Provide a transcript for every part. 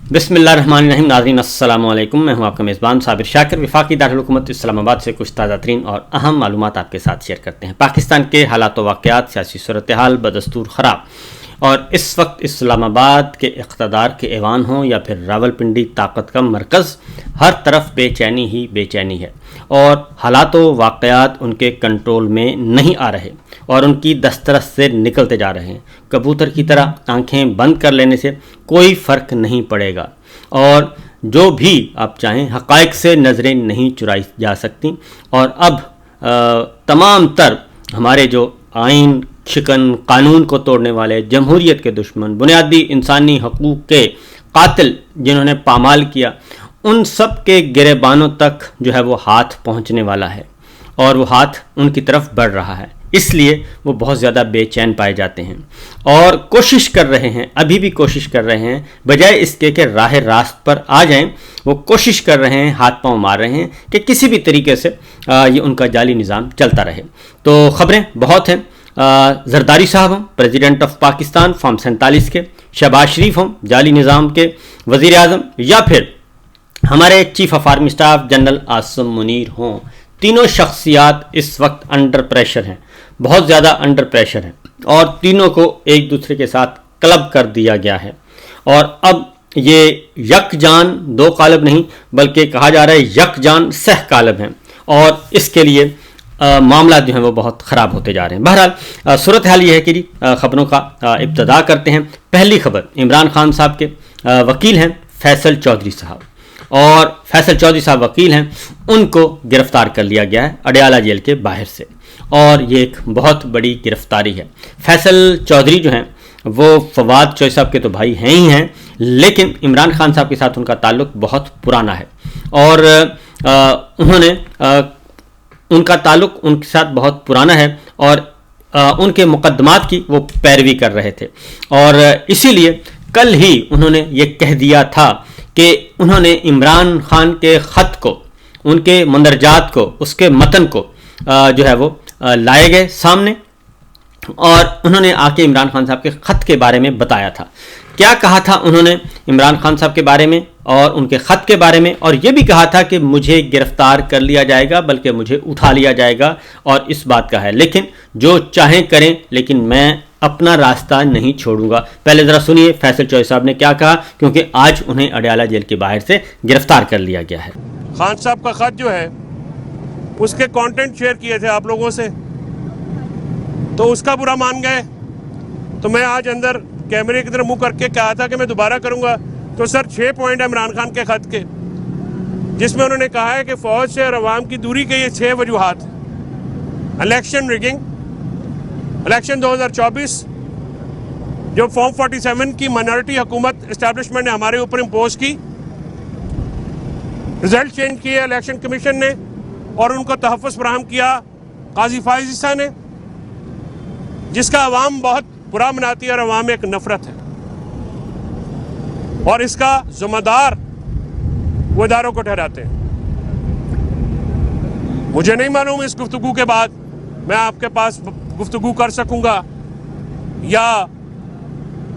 बिस्मिल्लाहिर्रहमानिर्रहीम। नाज़रीन अस्सलाम वालेकुम, मैं हूं आपका मेज़बान साबिर शाकिर। वफाकी दारुल हुकूमत इस्लामाबाद से कुछ ताज़ा तरीन और अहम मालूमात आपके साथ शेयर करते हैं। पाकिस्तान के हालात व वाक़यात, सियासी सूरत हाल बदस्तूर ख़राब, और इस वक्त इस्लामाबाद के इक़्तिदार के ऐवान हों या फिर रावलपिंडी ताकत का मरकज़, हर तरफ बेचैनी ही बेचैनी है और हालात व वाक़यात उनके कंट्रोल में नहीं आ रहे और उनकी दस्तरस से निकलते जा रहे हैं। कबूतर की तरह आंखें बंद कर लेने से कोई फ़र्क नहीं पड़ेगा और जो भी आप चाहें हक़ाइक़ से नज़रें नहीं चुराई जा सकती। और अब तमाम तर हमारे जो आइन शिकन कानून को तोड़ने वाले, जमहूरियत के दुश्मन, बुनियादी इंसानी हकूक़ के कातिल जिन्होंने पामाल किया, उन सब के गिरेबानों तक जो है वो हाथ पहुंचने वाला है और वो हाथ उनकी तरफ बढ़ रहा है। इसलिए वो बहुत ज़्यादा बेचैन पाए जाते हैं और कोशिश कर रहे हैं, अभी भी कोशिश कर रहे हैं, बजाय इसके कि राह रास्त पर आ जाएं, वो कोशिश कर रहे हैं, हाथ पांव मार रहे हैं कि किसी भी तरीके से ये उनका जाली निज़ाम चलता रहे। तो ख़बरें बहुत हैं। जरदारी साहब हों प्रेसिडेंट ऑफ पाकिस्तान फॉर्म 47 के, शहबाज शरीफ हों जाली निज़ाम के वज़ीर आज़म, या फिर हमारे chief of army staff general Asim Munir हों, तीनों शख्सियात इस वक्त अंडर प्रेशर हैं, बहुत ज़्यादा अंडर प्रेशर हैं और तीनों को एक दूसरे के साथ क्लब कर दिया गया है। और अब ये यकजान दो कालब नहीं बल्कि कहा जा रहा है यकजान सह कालब हैं और इसके लिए मामला जो हैं वो बहुत ख़राब होते जा रहे हैं। बहरहाल सूरत हाल ये है कि ख़बरों का इब्तदा करते हैं। पहली खबर, इमरान खान साहब के वकील हैं फैसल चौधरी साहब, और फैसल चौधरी साहब वकील हैं, उनको गिरफ़्तार कर लिया गया है अडयाला जेल के बाहर से, और ये एक बहुत बड़ी गिरफ़्तारी है। फैसल चौधरी जो हैं वो फवाद चौधरी साहब के तो भाई हैं ही हैं, लेकिन इमरान खान साहब के साथ उनका ताल्लुक़ बहुत पुराना है और उनका ताल्लुक़ उनके साथ बहुत पुराना है और उनके मुकदमात की वो पैरवी कर रहे थे। और इसीलिए कल ही उन्होंने ये कह दिया था कि उन्होंने इमरान खान के ख़त को, उनके मंदरजात को, उसके मतन को जो है वो लाए गए सामने और उन्होंने आके इमरान खान साहब के ख़त के बारे में बताया था। क्या कहा था उन्होंने इमरान खान साहब के बारे में और उनके ख़त के बारे में, और ये भी कहा था कि मुझे गिरफ़्तार कर लिया जाएगा, बल्कि मुझे उठा लिया जाएगा, और इस बात का है लेकिन जो चाहें करें, लेकिन मैं अपना रास्ता नहीं छोड़ूंगा। पहले ज़रा सुनिए फैसल चौधरी साहब ने क्या कहा, क्योंकि आज उन्हें अडयाला जेल के बाहर से गिरफ़्तार कर लिया गया है। खान साहब का ख़त जो है उसके कंटेंट शेयर किए थे आप लोगों से, तो उसका बुरा मान गए। तो मैं आज अंदर कैमरे की तरफ मुंह करके कहा था कि मैं दोबारा करूंगा। तो सर 6 पॉइंट है इमरान खान के ख़त के, जिसमें उन्होंने कहा है कि फ़ौज से और अवाम की दूरी के ये 6 वजूहात: इलेक्शन रिगिंग, इलेक्शन 2024, जो फॉर्म 47 की माइनॉरिटी हुकूमत इस्टेब्लिशमेंट ने हमारे ऊपर इम्पोज की, रिजल्ट चेंज किए इलेक्शन कमीशन ने और उनको तहफ़्फ़ुज़ फराहम किया काजी फाइज़ ईसा ने, जिसका अवाम बहुत बुरा मनाती है और अवाम में एक नफरत है, और इसका ज़िम्मेदार वो इदारों को ठहराते हैं। मुझे नहीं मालूम इस गुफ्तगू के बाद मैं आपके पास गुफ्तगू कर सकूंगा या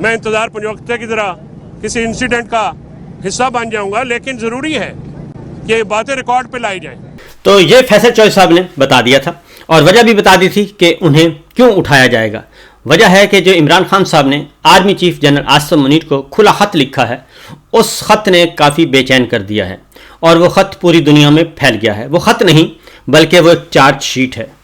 मैं इंतज़ार पंजवक्ते की तरह किसी इंसिडेंट का हिस्सा बन जाऊंगा, लेकिन ज़रूरी है कि ये बातें रिकॉर्ड पे लाई जाएं। तो ये फैसल चौधरी साहब ने बता दिया था और वजह भी बता दी थी कि उन्हें क्यों उठाया जाएगा। वजह है कि जो इमरान खान साहब ने army chief general Asim Munir को खुला ख़त लिखा है, उस ख़त ने काफ़ी बेचैन कर दिया है और वो ख़त पूरी दुनिया में फैल गया है। वो ख़त नहीं बल्कि वो एक चार्जशीट है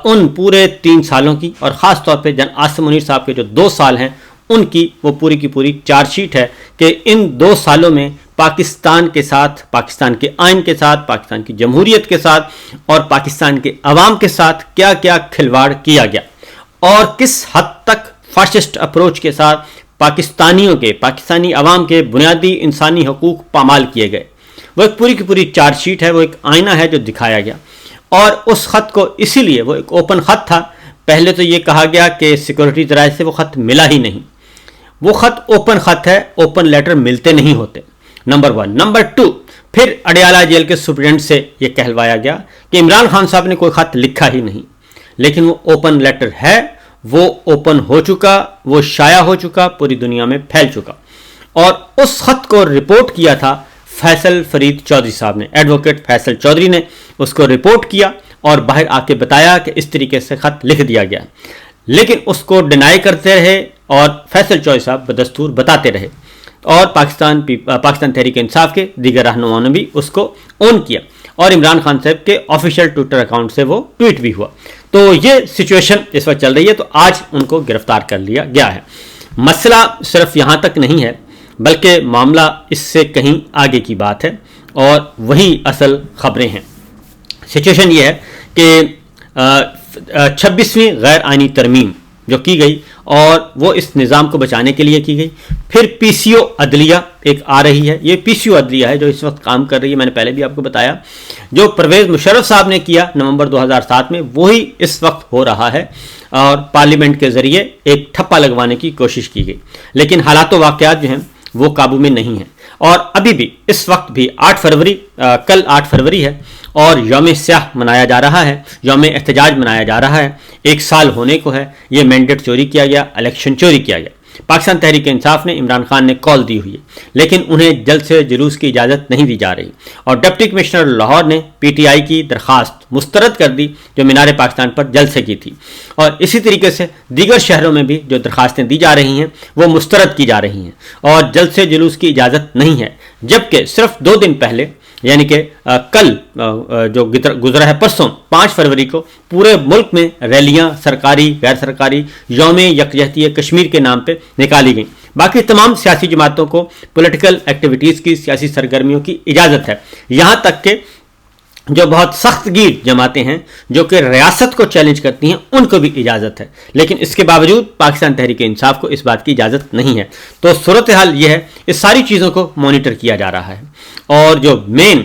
उन पूरे 3 सालों की, और ख़ास तौर पे जनरल आसिम मुनीर साहब के जो 2 साल हैं उनकी वो पूरी की पूरी चार्जशीट है कि इन 2 सालों में पाकिस्तान के साथ, पाकिस्तान के आइन के साथ, पाकिस्तान की जमहूरियत के साथ और पाकिस्तान के अवाम के साथ क्या क्या खिलवाड़ किया गया और किस हद तक फाशिस्ट अप्रोच के साथ पाकिस्तानियों के, पाकिस्तानी अवाम के बुनियादी इंसानी हकूक़ पामाल किए गए। वो एक पूरी की पूरी चार्जशीट है, वो एक आईना है जो दिखाया गया। और उस ख़त को इसीलिए, वो एक ओपन ख़त था, पहले तो ये कहा गया कि सिक्योरिटी ज़राए से वो ख़त मिला ही नहीं। वो ख़त ओपन ख़त है, ओपन लेटर मिलते नहीं होते, नंबर 1। नंबर 2, फिर अडयाला जेल के सुप्रीडेंट से ये कहलवाया गया कि इमरान खान साहब ने कोई ख़त लिखा ही नहीं, लेकिन वो ओपन लेटर है, वो ओपन हो चुका, वो शाया हो चुका, पूरी दुनिया में फैल चुका। اور اس خط کو رپورٹ کیا تھا فیصل فرید چودھری صاحب نے، ایڈوکیٹ فیصل چودھری نے اس کو رپورٹ کیا اور باہر آ کے بتایا کہ اس طریقے سے خط لکھ دیا گیا، لیکن اس کو ڈینائی کرتے رہے اور فیصل چودھری صاحب بدستور بتاتے رہے، اور پاکستان تحریک انصاف کے دیگر رہنماؤں نے بھی اس کو اون کیا، اور عمران خان صاحب کے آفیشیل ٹویٹر اکاؤنٹ سے وہ ٹویٹ بھی ہوا۔ تو یہ سچویشن اس وقت چل رہی ہے، تو آج ان کو گرفتار کر لیا گیا ہے۔ مسئلہ صرف یہاں تک نہیں ہے، بلکہ معاملہ اس سے کہیں آگے کی بات ہے، اور وہی اصل خبریں ہیں۔ سچویشن یہ ہے کہ 26ویں غیر آئینی ترمیم جو کی گئی، اور وہ اس نظام کو بچانے کے لیے کی گئی، پھر پی سی او عدلیہ ایک آ رہی ہے، یہ پی سی او عدلیہ ہے جو اس وقت کام کر رہی ہے، میں نے پہلے بھی آپ کو بتایا، جو پرویز مشرف صاحب نے کیا نومبر 2007 میں، وہی اس وقت ہو رہا ہے، اور پارلیمنٹ کے ذریعے ایک ٹھپا لگوانے کی کوشش کی گئی، لیکن حالات و واقعات جو ہیں وہ قابو میں نہیں ہیں، اور ابھی بھی اس وقت بھی 8 فروری کل 8 فروری ہے، اور یوم سیاہ منایا جا رہا ہے، یوم احتجاج منایا جا رہا ہے، 1 سال ہونے کو ہے یہ مینڈیٹ چوری کیا گیا، الیکشن چوری کیا گیا۔ پاکستان تحریک انصاف نے عمران خان نے کال دی ہوئی ہے، لیکن انہیں جلد سے جلوس کی اجازت نہیں دی جا رہی، اور ڈپٹی کمشنر لاہور نے پی ٹی آئی کی درخواست مسترد کر دی جو مینار پاکستان پر جلد سے کی تھی، اور اسی طریقے سے دیگر شہروں میں بھی جو درخواستیں دی جا رہی ہیں وہ مسترد کی جا رہی ہیں، اور جلد سے جلوس کی اجازت نہیں ہے، جبکہ صرف 2 دن پہلے یعنی کہ کل جو گزرا ہے پرسوں 5 فروری کو پورے ملک میں ریلیاں سرکاری غیر سرکاری یوم یکجہتی کشمیر کے نام پہ نکالی گئیں۔ باقی تمام سیاسی جماعتوں کو پولیٹیکل ایکٹیویٹیز کی، سیاسی سرگرمیوں کی اجازت ہے، یہاں تک کہ جو بہت سخت گیر جماعتیں ہیں جو کہ ریاست کو چیلنج کرتی ہیں ان کو بھی اجازت ہے، لیکن اس کے باوجود پاکستان تحریک انصاف کو اس بات کی اجازت نہیں ہے۔ تو صورتحال یہ ہے، اس ساری چیزوں کو مانیٹر کیا جا رہا ہے، اور جو مین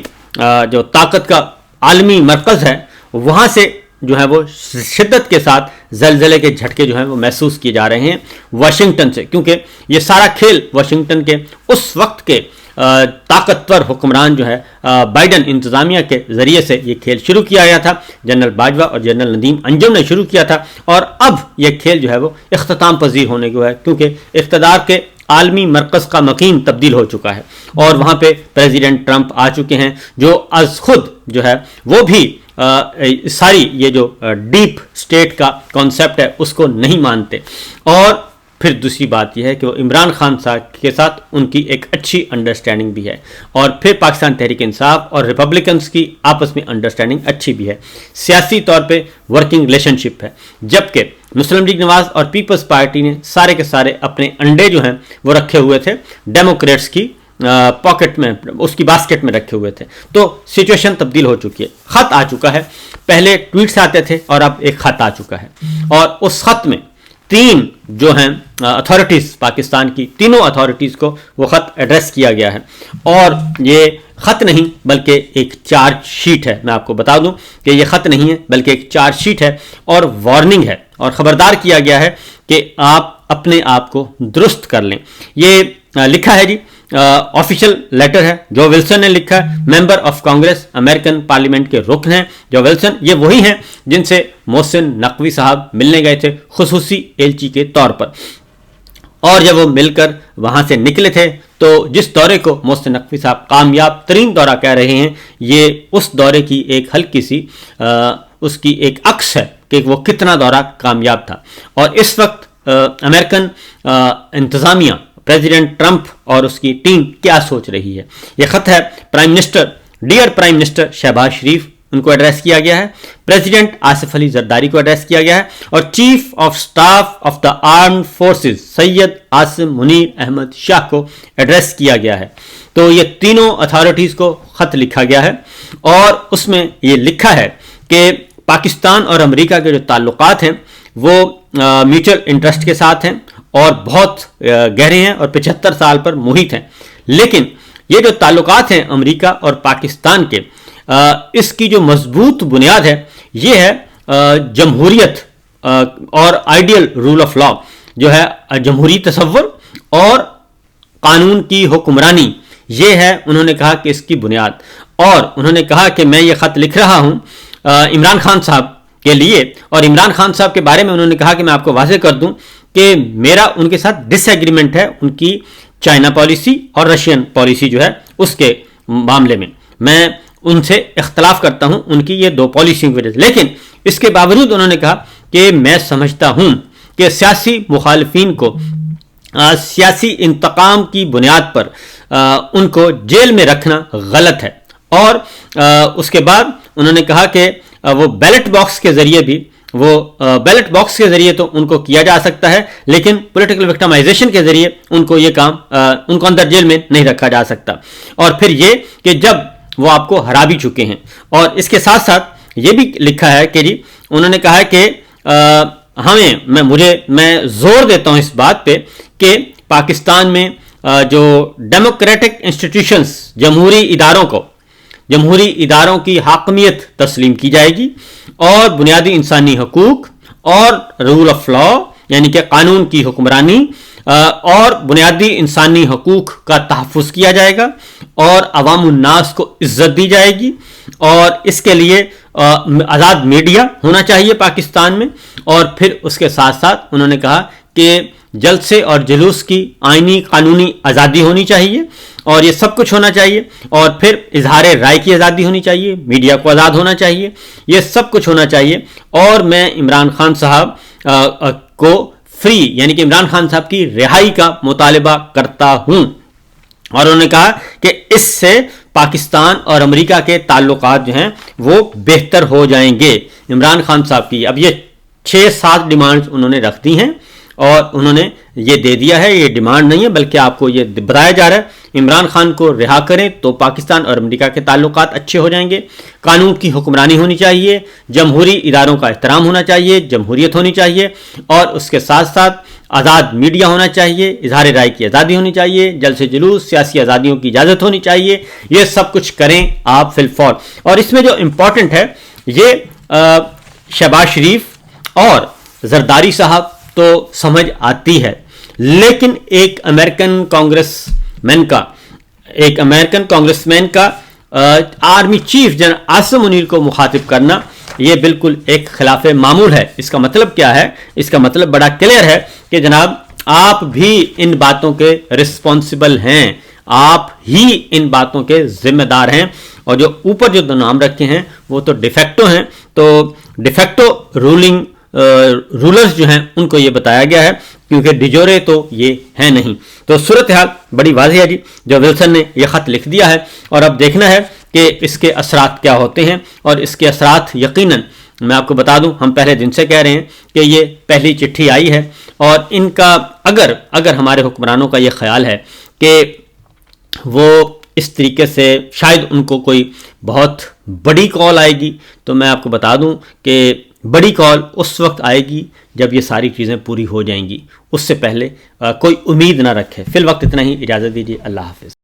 جو طاقت کا عالمی مرکز ہے وہاں سے جو ہے وہ شدت کے ساتھ زلزلے کے جھٹکے جو ہیں وہ محسوس کیے جا رہے ہیں واشنگٹن سے، کیونکہ یہ سارا کھیل واشنگٹن کے اس وقت کے طاقتور حکمران جو ہے بائیڈن انتظامیہ کے ذریعے سے یہ کھیل شروع کیا گیا تھا، جنرل باجوہ اور جنرل ندیم انجم نے شروع کیا تھا، اور اب یہ کھیل جو ہے وہ اختتام پذیر ہونے کو ہے، کیونکہ اقتدار کے عالمی مرکز کا مکین تبدیل ہو چکا ہے، اور وہاں پہ پریزیڈنٹ ٹرمپ آ چکے ہیں جو از خود جو ہے وہ بھی ساری یہ جو ڈیپ سٹیٹ کا کانسیپٹ ہے اس کو نہیں مانتے، اور پھر دوسری بات یہ ہے کہ وہ عمران خان صاحب کے ساتھ ان کی ایک اچھی انڈرسٹینڈنگ بھی ہے، اور پھر پاکستان تحریک انصاف اور ریپبلکنز کی آپس میں انڈرسٹینڈنگ اچھی بھی ہے، سیاسی طور پہ ورکنگ ریلیشن شپ ہے، جبکہ مسلم لیگ نواز اور پیپلز پارٹی نے سارے کے سارے اپنے انڈے جو ہیں وہ رکھے ہوئے تھے ڈیموکریٹس کی پاکٹ میں، اس کی باسکٹ میں رکھے ہوئے تھے۔ تو سچویشن تبدیل ہو چکی ہے، خط آ چکا ہے، پہلے ٹویٹس آتے تھے اور اب ایک خط آ چکا ہے، اور اس خط میں 3 جو ہیں اتھارٹیز پاکستان کی، تینوں اتھارٹیز کو وہ خط ایڈریس کیا گیا ہے، اور یہ خط نہیں بلکہ ایک چارج شیٹ ہے۔ میں آپ کو بتا دوں کہ یہ خط نہیں ہے بلکہ ایک چارج شیٹ ہے، اور وارننگ ہے، اور خبردار کیا گیا ہے کہ آپ اپنے آپ کو درست کر لیں۔ یہ لکھا ہے جی، آفیشیل لیٹر ہے، جو ولسن نے لکھا ہے، member of Congress, American parliament کے رکن ہیں جو ولسن، یہ وہی ہیں جن سے محسن نقوی صاحب ملنے گئے تھے خصوصی ایلچی کے طور پر، اور جب وہ مل کر وہاں سے نکلے تھے تو جس دورے کو محسن نقوی صاحب کامیاب ترین دورہ کہہ رہے ہیں، یہ اس دورے کی ایک ہلکی سی اس کی ایک عکس ہے کہ وہ کتنا دورہ کامیاب تھا، اور اس وقت امریکن انتظامیہ پریزیڈنٹ ٹرمپ اور اس کی ٹیم کیا سوچ رہی ہے۔ یہ خط ہے prime minister, dear prime minister Shehbaz Sharif, ان کو ایڈریس کیا گیا ہے، پریزیڈنٹ آصف علی زرداری کو ایڈریس کیا گیا ہے، اور chief of staff of the armed forces Syed Asim Munir Ahmed Shah کو ایڈریس کیا گیا ہے۔ تو یہ تینوں اتھارٹیز کو خط لکھا گیا ہے، اور اس میں یہ لکھا ہے کہ پاکستان اور امریکہ کے جو تعلقات ہیں وہ میوچل انٹرسٹ کے ساتھ ہیں اور بہت گہرے ہیں اور 75 سال پر محیط ہیں، لیکن یہ جو تعلقات ہیں امریکہ اور پاکستان کے، اس کی جو مضبوط بنیاد ہے یہ ہے جمہوریت اور آئیڈیل رول آف لا، جو ہے جمہوری تصور اور قانون کی حکمرانی، یہ ہے انہوں نے کہا کہ اس کی بنیاد۔ اور انہوں نے کہا کہ میں یہ خط لکھ رہا ہوں عمران خان صاحب کے لیے، اور عمران خان صاحب کے بارے میں انہوں نے کہا کہ میں آپ کو واضح کر دوں کہ میرا ان کے ساتھ ڈس ایگریمنٹ ہے ان کی चाइना पॉलिसी और रशियन पॉलिसी जो है उसके मामले में मैं उनसे इख्तलाफ करता हूं, उनकी ये दो पॉलिसियों की वजह से। लेकिन इसके बावजूद उन्होंने कहा कि मैं समझता हूं कि सियासी मुखालिफिन को सियासी इंतकाम की बुनियाद पर उनको जेल में रखना गलत है। और उसके बाद उन्होंने कहा कि वो बैलेट बॉक्स के जरिए भी बैलेट बॉक्स के जरिए तो उनको किया जा सकता है, लेकिन पॉलिटिकल विक्टिमाइजेशन के जरिए उनको ये काम उनको अंदर जेल में नहीं रखा जा सकता। और फिर ये कि जब वो आपको हरा भी चुके हैं। और इसके साथ साथ ये भी लिखा है कि जी उन्होंने कहा है कि मैं जोर देता हूं इस बात पे कि पाकिस्तान में जो डेमोक्रेटिक इंस्टीट्यूशंस जमहूरी इदारों की हाकमियत तस्लीम की जाएगी और बुनियादी इंसानी हकूक और रूल ऑफ लॉ यानी कि कानून की हुक्मरानी और बुनियादी इंसानी हकूक का तहफ़्फ़ुज़ किया जाएगा और अवामुन्नास को इज्जत दी जाएगी। और इसके लिए आज़ाद मीडिया होना चाहिए पाकिस्तान में। और फिर उसके साथ साथ उन्होंने कहा कि जलसे और जुलूस की आइनी कानूनी आज़ादी होनी चाहिए और ये सब कुछ होना चाहिए। और फिर इजहार राय की आज़ादी होनी चाहिए, मीडिया को आज़ाद होना चाहिए, ये सब कुछ होना चाहिए। और मैं इमरान खान साहब को फ्री यानी कि इमरान खान साहब की रिहाई का मुतालबा करता हूं। और उन्होंने कहा कि इससे पाकिस्तान और अमेरिका के ताल्लुकात जो हैं वो बेहतर हो जाएंगे। इमरान खान साहब की अब ये 6-7 डिमांड्स उन्होंने रख दी हैं और उन्होंने ये दे दिया है, ये डिमांड नहीं है बल्कि आपको ये बताया जा रहा है इमरान खान को रिहा करें तो पाकिस्तान और अमेरिका के ताल्लुकात अच्छे हो जाएंगे। कानून की हुक्मरानी होनी चाहिए, जमहूरी इदारों का एहतराम होना चाहिए, जमहूरियत होनी चाहिए और उसके साथ साथ आज़ाद मीडिया होना चाहिए, इजहार राय की आज़ादी होनी चाहिए, जलसे जुलूस सियासी आज़ादियों की इजाज़त होनी चाहिए। ये सब कुछ करें आप फिलफौर। और इसमें जो इम्पोर्टेंट है ये शहबाज शरीफ और जरदारी साहब तो समझ आती है, लेकिन एक अमेरिकन कांग्रेसमैन का army chief general Asim Munir को मुखातिब करना ये बिल्कुल एक खिलाफ मामूल है। इसका मतलब क्या है? इसका मतलब बड़ा क्लियर है कि जनाब आप भी इन बातों के रिस्पॉन्सिबल हैं, आप ही इन बातों के जिम्मेदार हैं। और जो ऊपर जो दो नाम रखे हैं वो तो डिफेक्टो हैं, तो डिफेक्टो रूलर्स जो हैं उनको ये बताया गया है क्योंकि डिजोरे तो ये है नहीं। तो सूरत हाल बड़ी वाज़ेह है जी, जो विल्सन ने यह ख़त लिख दिया है और अब देखना है कि इसके असरात क्या होते हैं। और इसके असरात यकीनन मैं आपको बता दूं, हम पहले दिन से कह रहे हैं कि ये पहली चिट्ठी आई है और इनका अगर हमारे हुक्मरानों का ये ख्याल है कि वो इस तरीके से शायद उनको कोई बहुत बड़ी कॉल आएगी, तो मैं आपको बता दूं कि बड़ी कॉल उस वक्त आएगी जब ये सारी चीज़ें पूरी हो जाएंगी। उससे पहले कोई उम्मीद ना रखे। फिल वक्त इतना ही, इजाज़त दीजिए, अल्लाह हाफ़िज़।